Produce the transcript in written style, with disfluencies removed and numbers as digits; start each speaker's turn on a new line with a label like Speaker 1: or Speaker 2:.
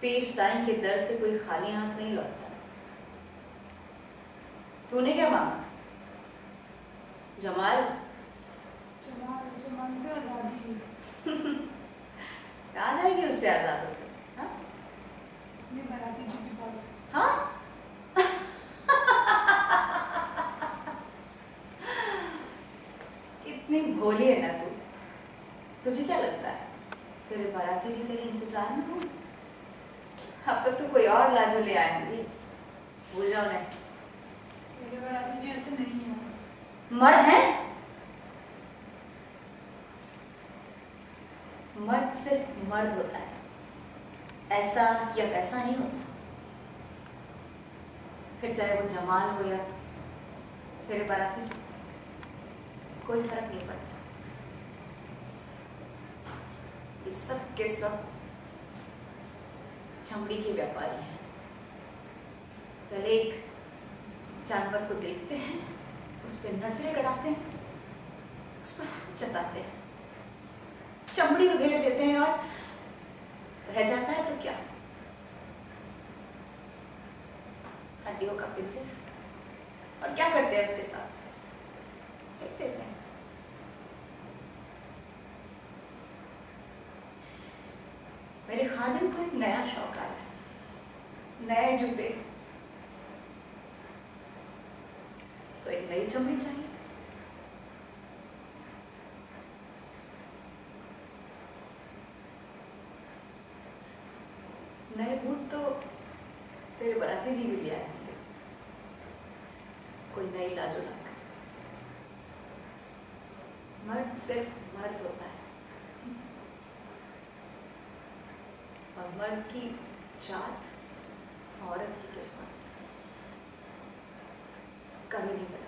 Speaker 1: पीर साईं के दर से कोई खाली हाथ नहीं लौटता। तूने क्या मांगा? जमाल?
Speaker 2: जमाल से आज़ादी।
Speaker 1: कहाँ जाएगी उससे आजाद होकर? हाँ?
Speaker 2: ये बाराती जी के पास।
Speaker 1: हाँ? कितनी भोली है ना तू। तुझे क्या लगता है तेरे बाराती जी तेरे इंतजार में हो? अब तक तो कोई और लाजो ले आएंगे। भूल जाओ ना।
Speaker 2: मेरे बाराती जी ऐसे नहीं है।
Speaker 1: मर्द है। मर्द सिर्फ मर्द होता है, ऐसा या वैसा नहीं होता। फिर चाहे वो जमाल हो या तेरे बाराती जी, कोई फर्क नहीं पड़ता। ये सब के सब चमड़ी के व्यापारी हैं। पहले एक जानवर को देखते हैं, उस पर नजरें गड़ाते हैं, उस पर हाथ जताते हैं, चमड़ी उधेड़ देते हैं और रह जाता है तो क्या? हड्डियों का पिंजर। और क्या करते हैं उसके साथ? फेंक देते हैं। मेरे खादिम को एक नया शौक आया है, नए जूते। तो एक नई चमड़ी चाहिए। नए बूट तो तेरे बाराती जी भी ले आए होंगे, कोई नई लाजो लाकर। मर्द सिर्फ मर्द होता है, और मर्द की जात औरत की किस्मत कभी नहीं बदलती।